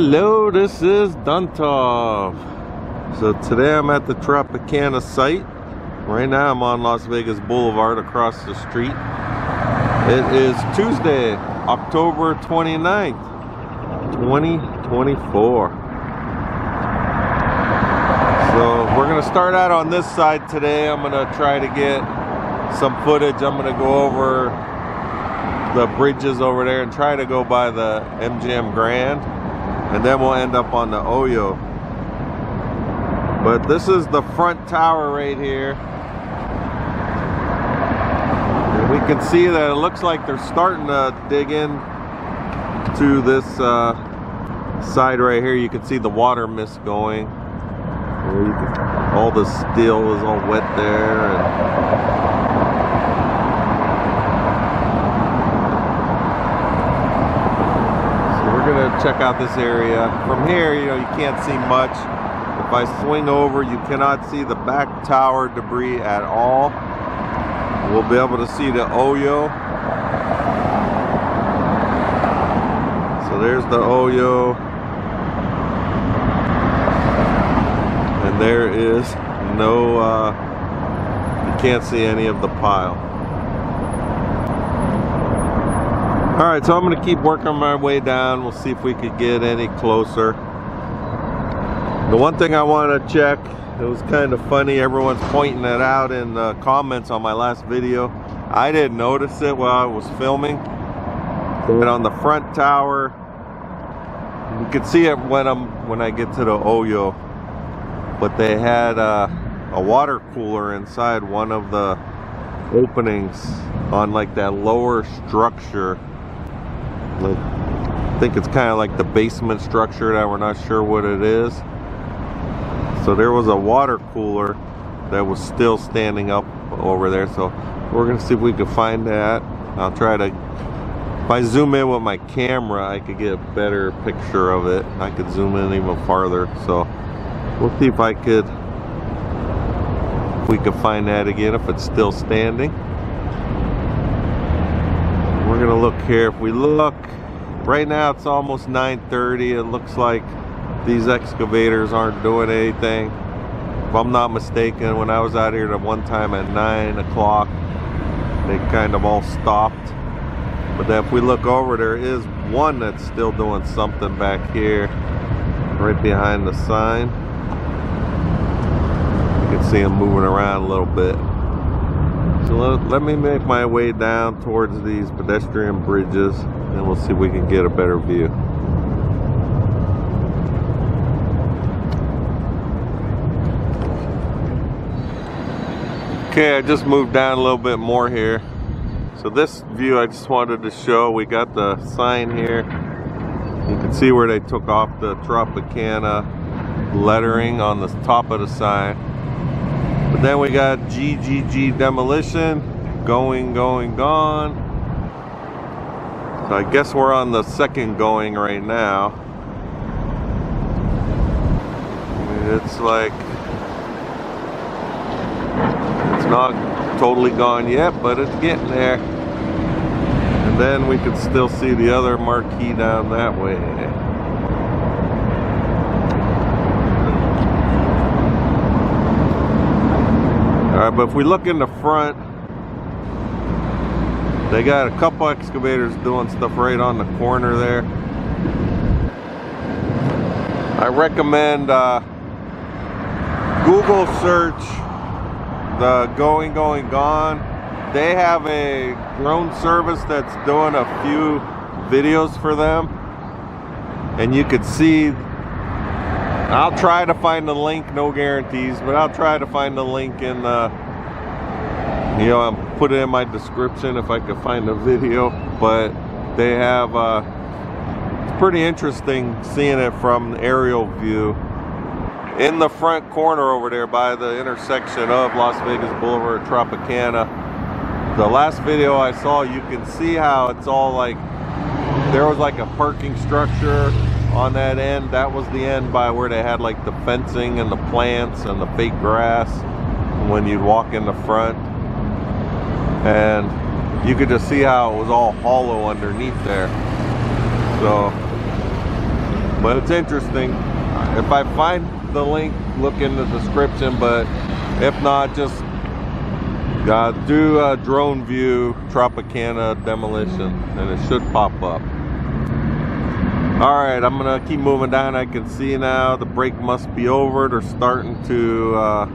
Hello, this is duntov. So today I'm at the Tropicana site. Right now I'm on Las Vegas Boulevard across the street. It is Tuesday, October 29th, 2024. So we're gonna start out on this side today. I'm gonna try to get some footage. I'm gonna go over the bridges over there and try to go by the MGM Grand, and then we'll end up on the Oyo. But this is the front tower right here, and we can see that it looks like they're starting to dig in to this side right here. You can see the water mist going. All the steel is all wet there, and check out this area. From here, you know, you can't see much. If I swing over, you cannot see the back tower debris at all. We'll be able to see the Oyo. So there's the Oyo. And there is no, you can't see any of the pile. Alright, so I'm going to keep working my way down. We'll see if we could get any closer. The one thing I want to check, it was kind of funny, everyone's pointing it out in the comments on my last video. I didn't notice it while I was filming. But on the front tower, you can see it when I get to the Oyo. But they had a water cooler inside one of the openings on like that lower structure. I think it's kind of like the basement structure that we're not sure what it is. So there was a water cooler that was still standing up over there. So we're gonna see if we can find that. I'll try to, if I zoom in with my camera, I could get a better picture of it. I could zoom in even farther. So we'll see if we could find that again, if it's still standing. We're gonna look here. If we look, right now it's almost 9:30. It looks like these excavators aren't doing anything. If I'm not mistaken, when I was out here at one time at 9 o'clock, they kind of all stopped. But then if we look over, there is one that's still doing something back here, right behind the sign. You can see them moving around a little bit. So let me make my way down towards these pedestrian bridges, and we'll see if we can get a better view. Okay, I just moved down a little bit more here. So this view I just wanted to show. We got the sign here. You can see where they took off the Tropicana lettering on the top of the sign. But then we got GGG Demolition, going, gone. So I guess we're on the second going right now. It's like, it's not totally gone yet, but it's getting there. And then we can still see the other marquee down that way. Alright, but if we look in the front, they got a couple excavators doing stuff right on the corner there. I recommend Google search the going, gone. They have a drone service that's doing a few videos for them, and you could see. I'll try to find the link, no guarantees, but I'll try to find the link in the, you know, I'll put it in my description if I can find the video. But they have, it's pretty interesting seeing it from aerial view. In the front corner over there by the intersection of Las Vegas Boulevard, Tropicana, the last video I saw, you can see how it's all like, there was like a parking structure on that end. That was the end by where they had like the fencing and the plants and the fake grass when you'd walk in the front, and you could just see how it was all hollow underneath there. So But it's interesting. If I find the link, look in the description, but if not, just do a drone view Tropicana Demolition and it should pop up. Alright, I'm gonna keep moving down. I can see now the break must be over. They're starting to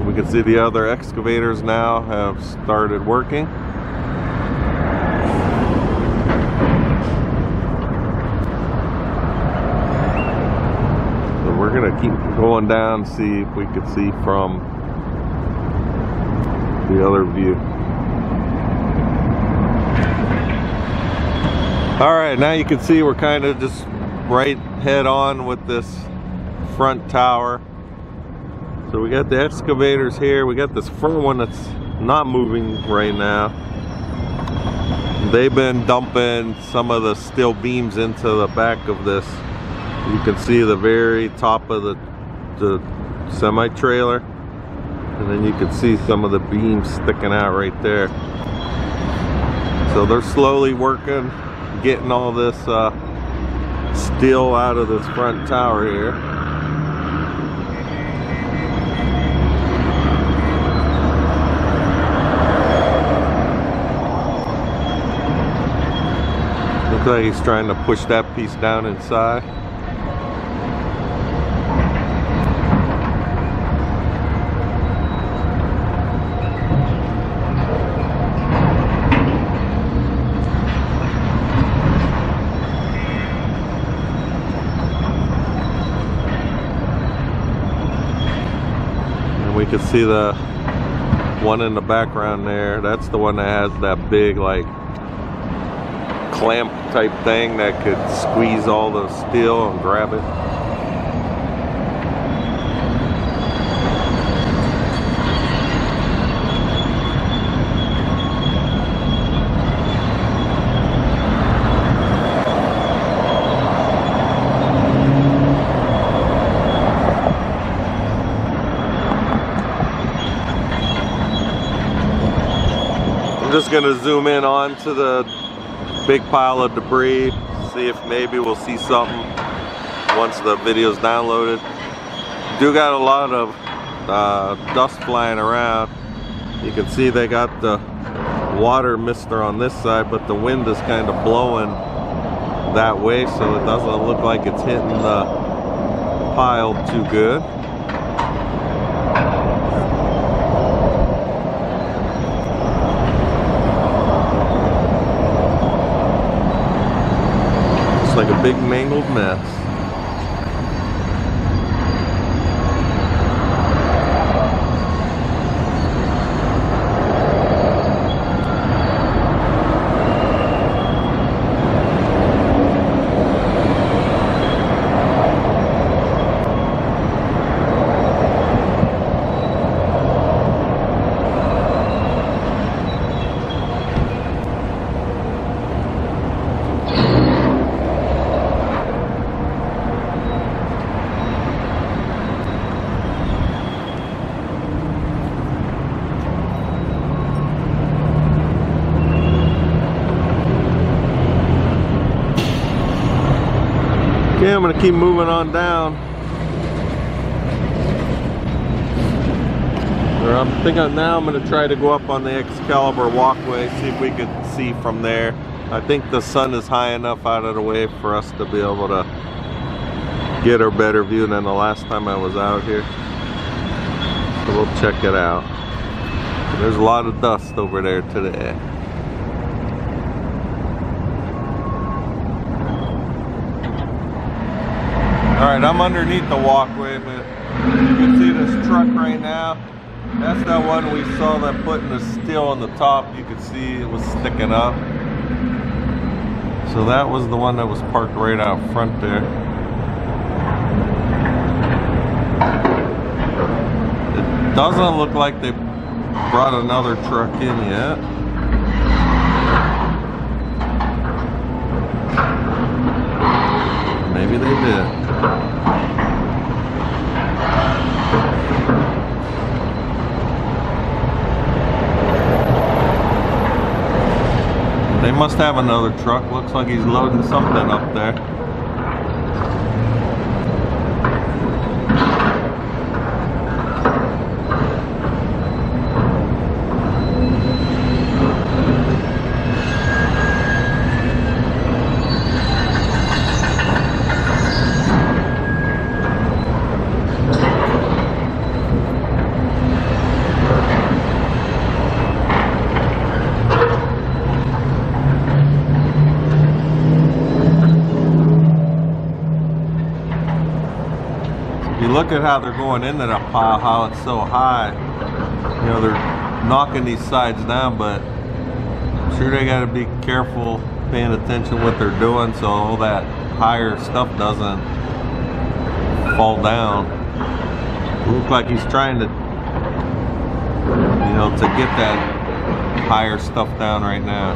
we can see the other excavators now have started working. So we're gonna keep going down, see if we can see from the other view. Alright, now you can see we're kind of just right head on with this front tower. So we got the excavators here. We got this front one that's not moving right now. They've been dumping some of the steel beams into the back of this. You can see the very top of the semi-trailer. And then you can see some of the beams sticking out right there. So they're slowly working, getting all this steel out of this front tower here. Looks like he's trying to push that piece down inside. And we can see the one in the background there. That's the one that has that big, like, clamp type thing that could squeeze all the steel and grab it. I'm just gonna zoom in onto the big pile of debris, see if maybe we'll see something once the video's downloaded. Do got a lot of dust flying around. You can see they got the water mister on this side, but the wind is kind of blowing that way, so it doesn't look like it's hitting the pile too good. Like a big mangled mess. Okay, I'm gonna keep moving on down. Now I'm gonna try to go up on the Excalibur walkway, see if we could see from there. I think the sun is high enough out of the way for us to be able to get a better view than the last time I was out here. So we'll check it out. There's a lot of dust over there today. Alright, I'm underneath the walkway, but you can see this truck right now. That's that one we saw that putting the steel on the top. You could see it was sticking up. So that was the one that was parked right out front there. It doesn't look like they brought another truck in yet. Maybe they did. They must have another truck. Looks like he's loading something up there. look at how they're going into the pile, how it's so high. You know, they're knocking these sides down, but I'm sure they got to be careful, paying attention what they're doing, so all that higher stuff doesn't fall down. It looks like he's trying to, you know, to get that higher stuff down right now.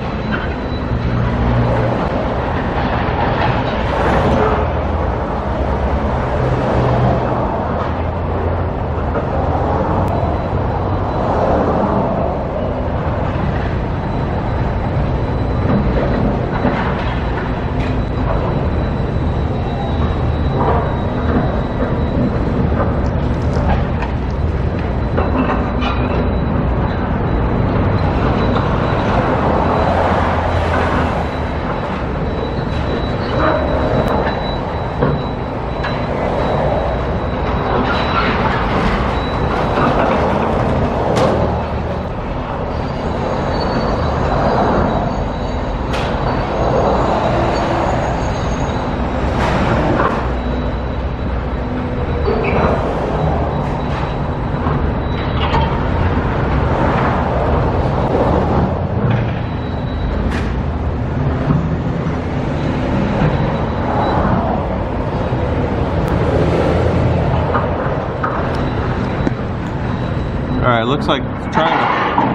Alright, looks like it's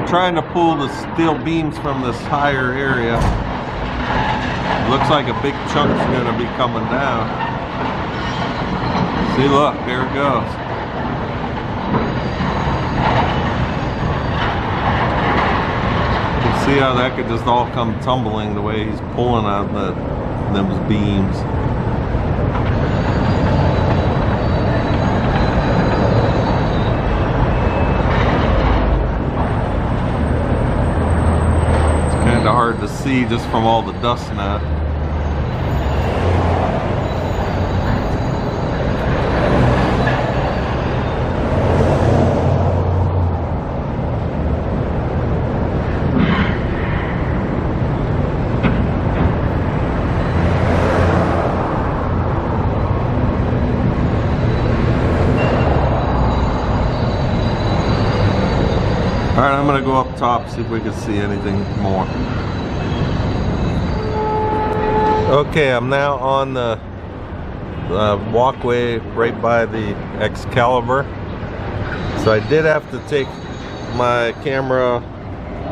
trying to pull the steel beams from this higher area. Looks like a big chunk's gonna be coming down. See, look, there it goes. You can see how that could just all come tumbling the way he's pulling out those beams. Hard to see just from all the dust now. Alright, I'm gonna go up top, see if we can see anything more. Okay, I'm now on the walkway right by the Excalibur. So I did have to take my camera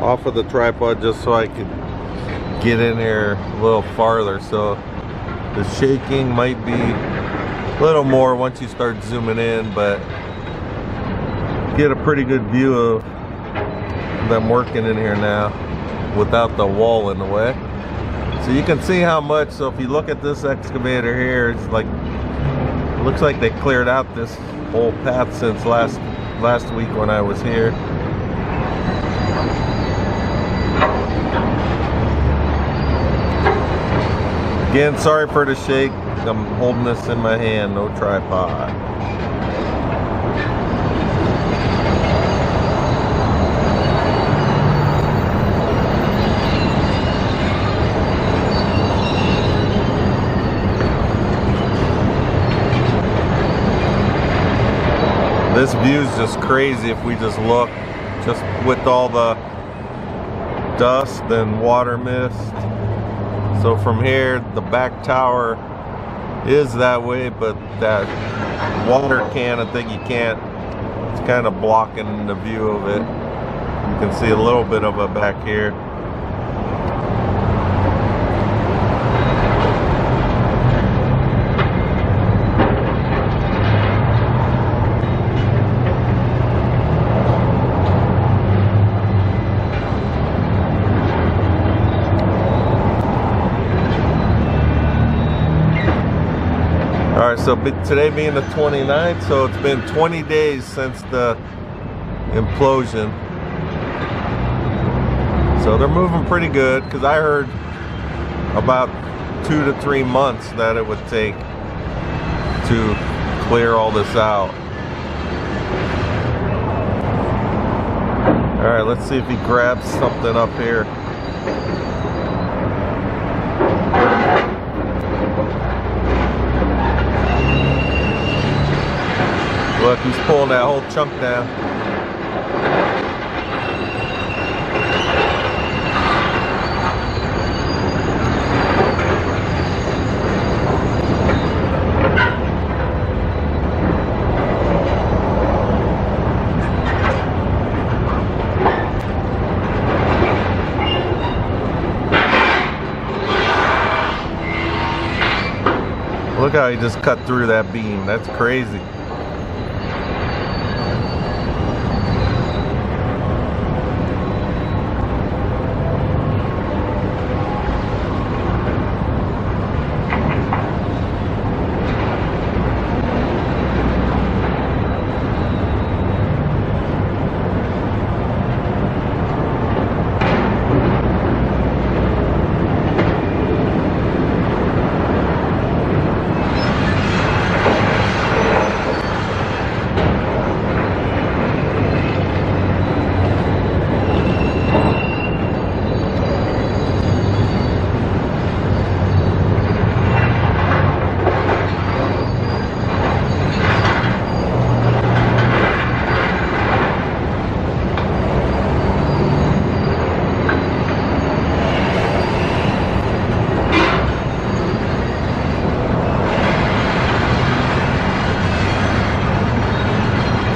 off of the tripod just so I could get in here a little farther. So the shaking might be a little more once you start zooming in, but get a pretty good view of them working in here now without the wall in the way. So you can see how much. So if you look at this excavator here, it's like, it looks like they cleared out this whole path since last week when I was here. Again, sorry for the shake. I'm holding this in my hand, no tripod. This view is just crazy if we just look, just with all the dust and water mist. So from here, the back tower is that way, but that water can, I think you can't, it's kind of blocking the view of it. You can see a little bit of it back here. Alright, so today being the 29th, so it's been 20 days since the implosion. So they're moving pretty good, because I heard about 2 to 3 months that it would take to clear all this out. Alright, let's see if he grabs something up here. Look, he's pulling that whole chunk down. Look how he just cut through that beam. That's crazy.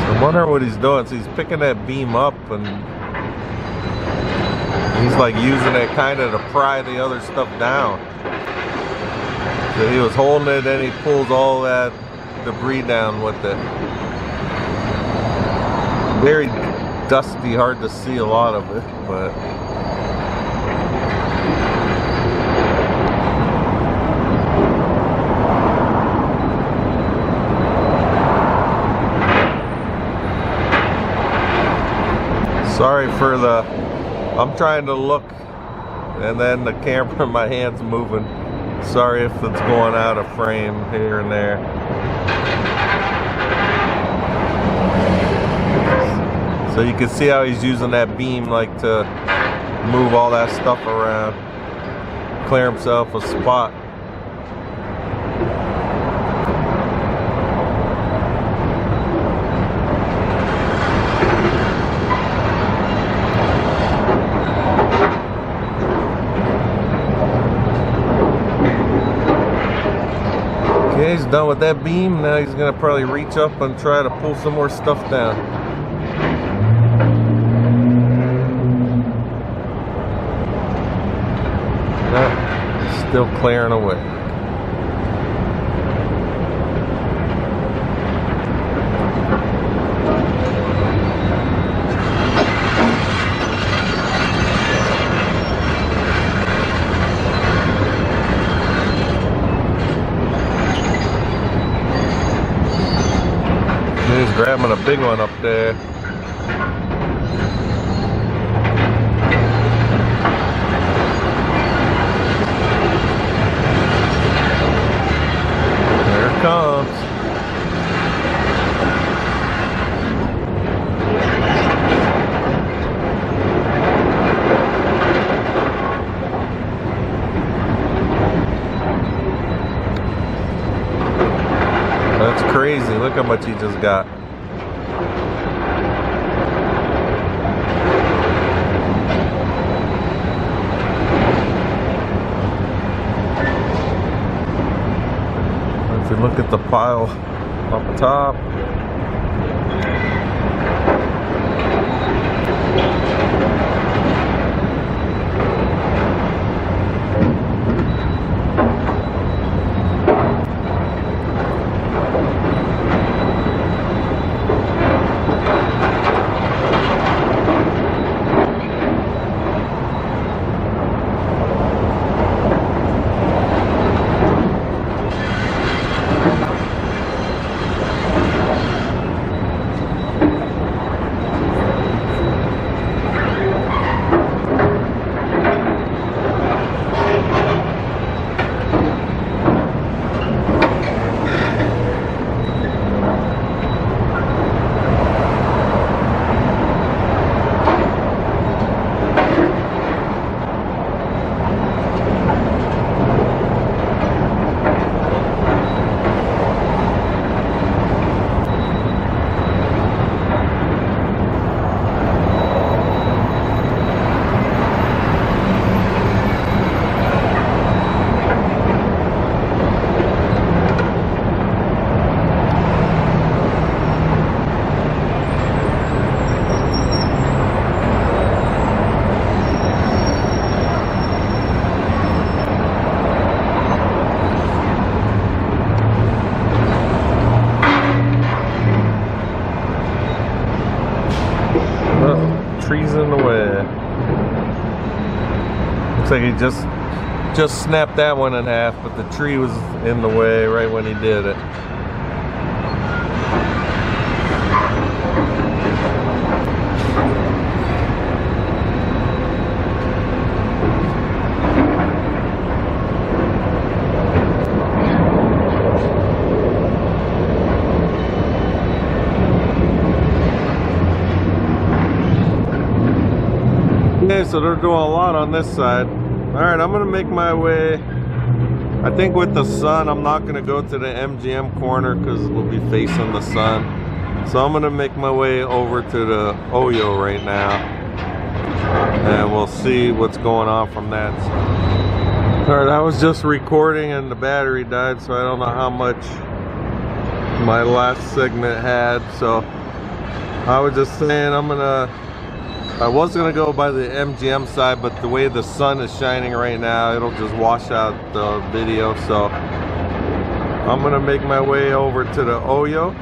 I wonder what he's doing. So he's picking that beam up and he's like using it kind of to pry the other stuff down. So he was holding it and he pulls all that debris down with it. Very dusty, hard to see a lot of it, but sorry for the, I'm trying to look and then the camera in my hand's moving. Sorry if it's going out of frame here and there. So you can see how he's using that beam like to move all that stuff around, clear himself a spot. Okay, he's done with that beam. Now he's gonna probably reach up and try to pull some more stuff down. No, still clearing away. He's grabbing a big one up there. There it comes. That's crazy. Look how much he just got. If you look at the pile up top, Oh, trees in the way. Looks like he just snapped that one in half, but the tree was in the way right when he did it. Okay, so they're doing a lot on this side. Alright, I'm gonna make my way. I think with the sun, I'm not gonna go to the MGM corner because we'll be facing the sun. So I'm gonna make my way over to the Oyo right now, and we'll see what's going on from that side. Alright, I was just recording and the battery died, so I don't know how much my last segment had. So I was just saying I was gonna go by the MGM side, but the way the sun is shining right now, it'll just wash out the video. So I'm gonna make my way over to the Oyo.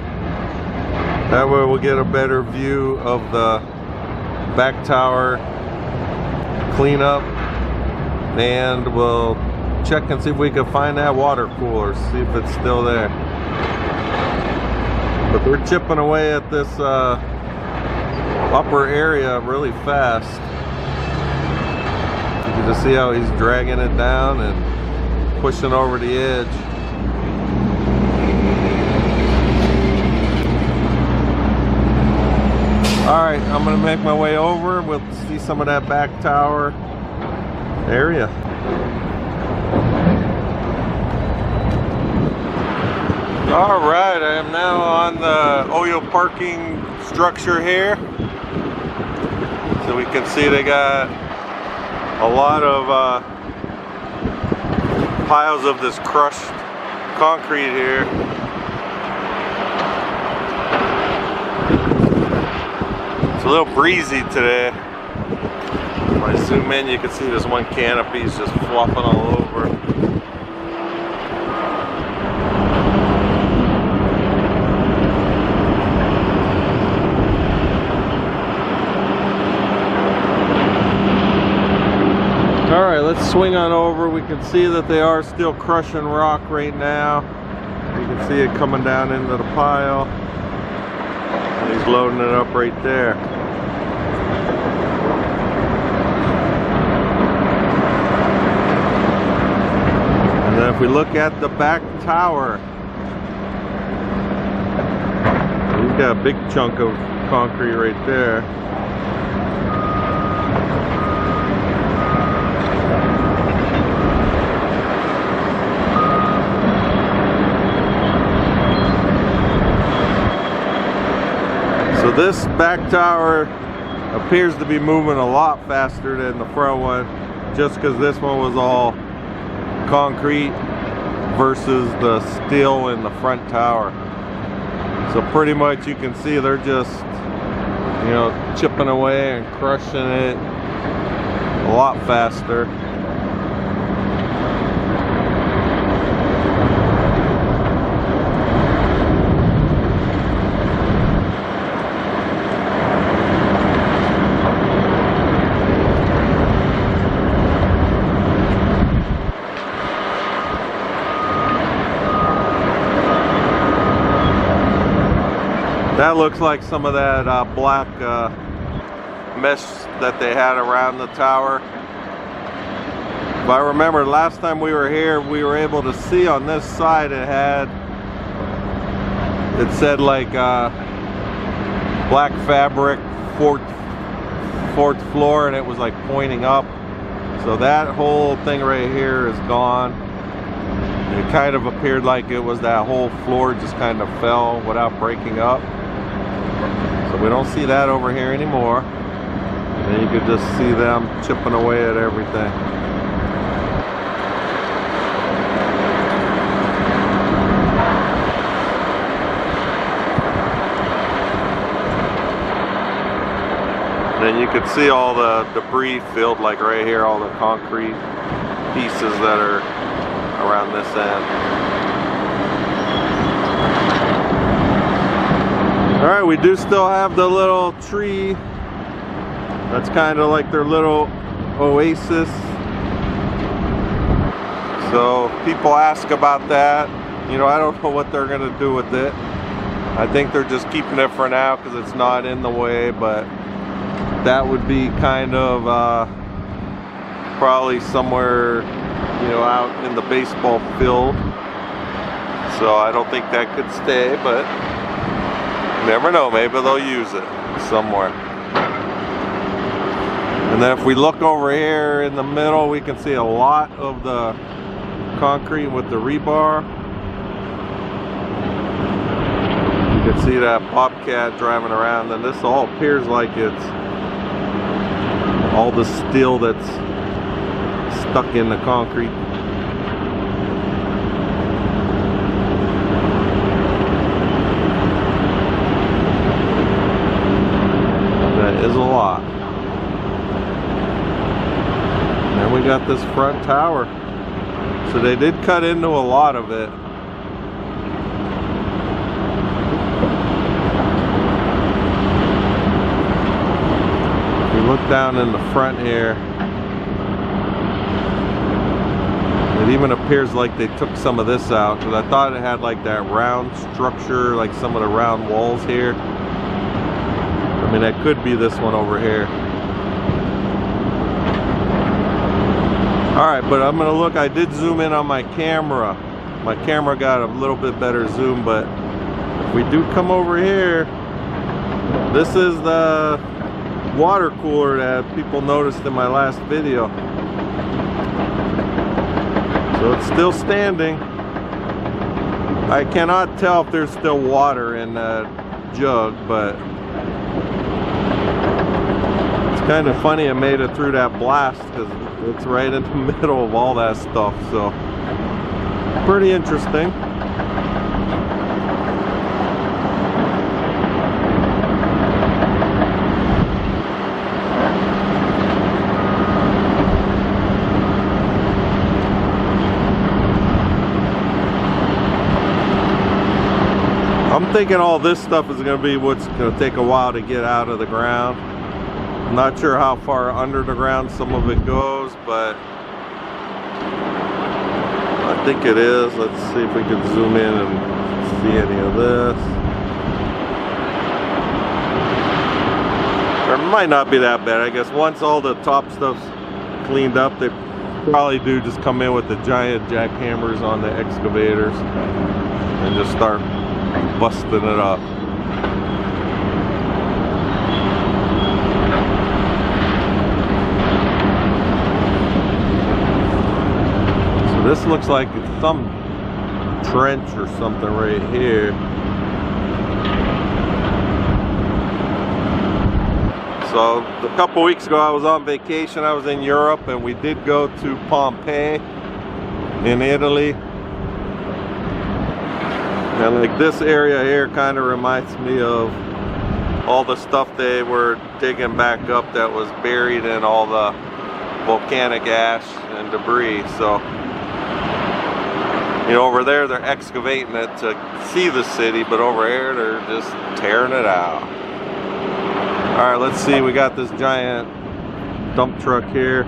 That way we'll get a better view of the back tower cleanup, and we'll check and see if we can find that water cooler, see if it's still there. But we're chipping away at this upper area really fast. You can just see how he's dragging it down and pushing over the edge. Alright, I'm gonna make my way over. We'll see some of that back tower area. Alright, I am now on the Oyo parking structure here. So we can see they got a lot of piles of this crushed concrete here. It's a little breezy today. If I zoom in, you can see this one canopy is just flopping all over. Alright, let's swing on over. We can see that they are still crushing rock right now. You can see it coming down into the pile. And he's loading it up right there. And then if we look at the back tower, he's got a big chunk of concrete right there. So this back tower appears to be moving a lot faster than the front one, just because this one was all concrete versus the steel in the front tower. So pretty much you can see they're just, you know, chipping away and crushing it a lot faster. That looks like some of that black mesh that they had around the tower. If I remember last time we were here, we were able to see on this side it said like black fabric, fourth floor, and it was like pointing up. So that whole thing right here is gone. It kind of appeared like it was that whole floor just kind of fell without breaking up. So we don't see that over here anymore. And you could just see them chipping away at everything. And then you could see all the debris filled, like right here, all the concrete pieces that are around this end. Alright, we do still have the little tree That's kind of like their little oasis. So people ask about that. You know, I don't know what they're gonna do with it. I think they're just keeping it for now because it's not in the way, but that would be kind of probably somewhere, you know, out in the baseball field. So I don't think that could stay, but you never know, maybe they'll use it somewhere. And then if we look over here in the middle, we can see a lot of the concrete with the rebar. You can see that bobcat driving around, and this all appears like it's all the steel that's stuck in the concrete. That is a lot. And we got this front tower. So they did cut into a lot of it. If you look down in the front here, it even appears like they took some of this out, because I thought it had like that round structure, like some of the round walls here. I mean, that could be this one over here. Alright, but I'm gonna look. I did zoom in on my camera. My camera got a little bit better zoom, but if we do come over here, this is the water cooler that people noticed in my last video. So it's still standing. I cannot tell if there's still water in that jug, but it's kind of funny it made it through that blast, because it's right in the middle of all that stuff. So pretty interesting. I'm thinking all this stuff is going to be what's going to take a while to get out of the ground. I'm not sure how far under the ground some of it goes, but I think it is. Let's see if we can zoom in and see any of this. Or it might not be that bad. I guess once all the top stuff's cleaned up, they probably do just come in with the giant jackhammers on the excavators and just start busting it up. This looks like some trench or something right here. So a couple weeks ago I was on vacation. I was in Europe, and we did go to Pompeii in Italy. And like this area here kind of reminds me of all the stuff they were digging back up that was buried in all the volcanic ash and debris. So you know, over there they're excavating it to see the city, but over here they're just tearing it out. Alright, let's see. We got this giant dump truck here.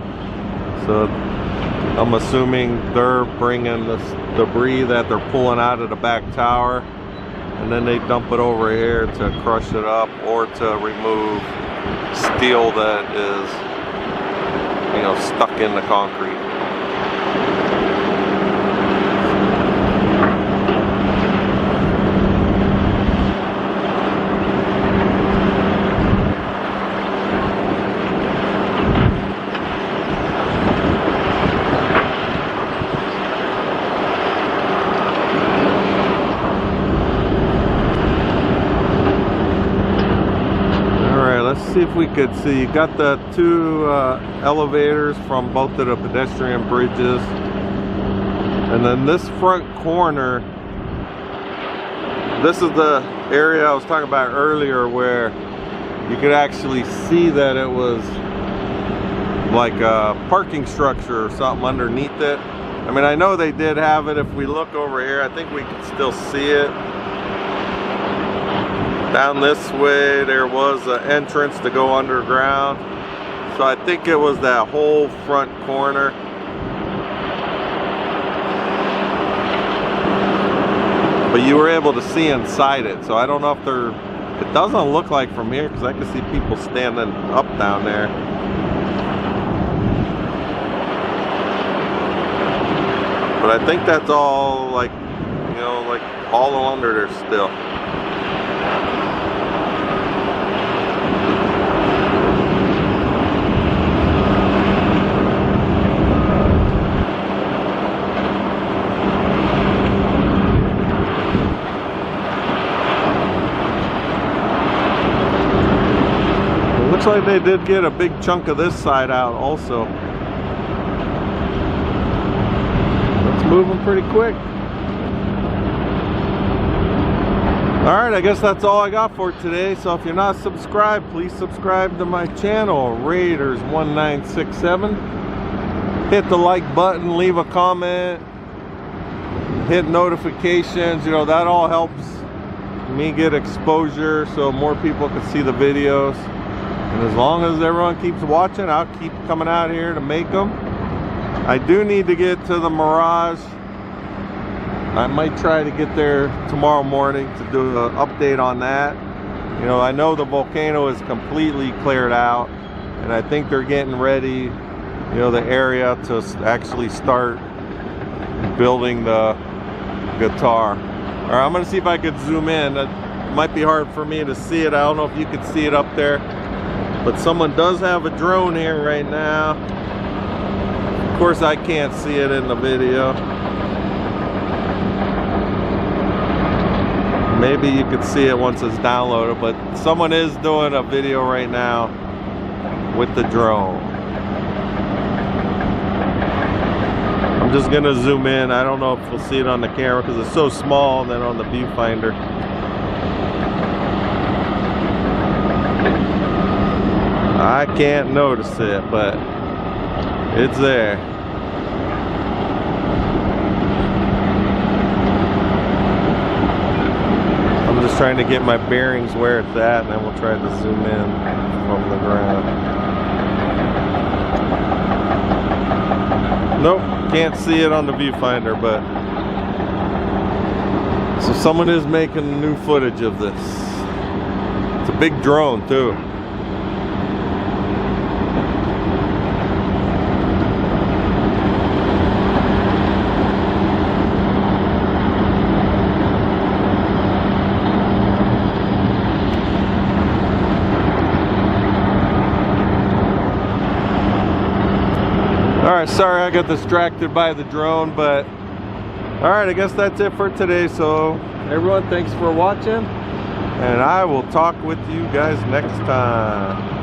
So I'm assuming they're bringing this debris that they're pulling out of the back tower, and then they dump it over here to crush it up or to remove steel that is, you know, stuck in the concrete. See if we could see. You got the two elevators from both of the pedestrian bridges, and then this front corner, this is the area I was talking about earlier where you could actually see that it was like a parking structure or something underneath it. I mean, I know they did have it. If we look over here, I think we can still see it. Down this way there was an entrance to go underground. So I think it was that whole front corner. But you were able to see inside it. So I don't know if they're, it doesn't look like from here because I can see people standing up down there. But I think that's all like, you know, like all under there still. Looks like they did get a big chunk of this side out also. It's moving pretty quick. Alright, I guess that's all I got for today. So if you're not subscribed, please subscribe to my channel, Raiders1967. Hit the like button, leave a comment, hit notifications. You know, that all helps me get exposure so more people can see the videos. And as long as everyone keeps watching, I'll keep coming out here to make them. I do need to get to the Mirage. I might try to get there tomorrow morning to do an update on that. You know, I know the volcano is completely cleared out, and I think they're getting ready, you know, the area to actually start building the guitar. All right, I'm gonna see if I could zoom in. It might be hard for me to see it. I don't know if you can see it up there. But someone does have a drone here right now. Of course, I can't see it in the video. Maybe you could see it once it's downloaded, but someone is doing a video right now with the drone. I'm just gonna zoom in. I don't know if we'll see it on the camera because it's so small, and then on the viewfinder. I can't notice it, but it's there. I'm just trying to get my bearings where it's at, and then we'll try to zoom in from the ground. Nope, can't see it on the viewfinder, but so someone is making new footage of this. It's a big drone too. Alright, sorry I got distracted by the drone, but alright, I guess that's it for today. So everyone, thanks for watching, and I will talk with you guys next time.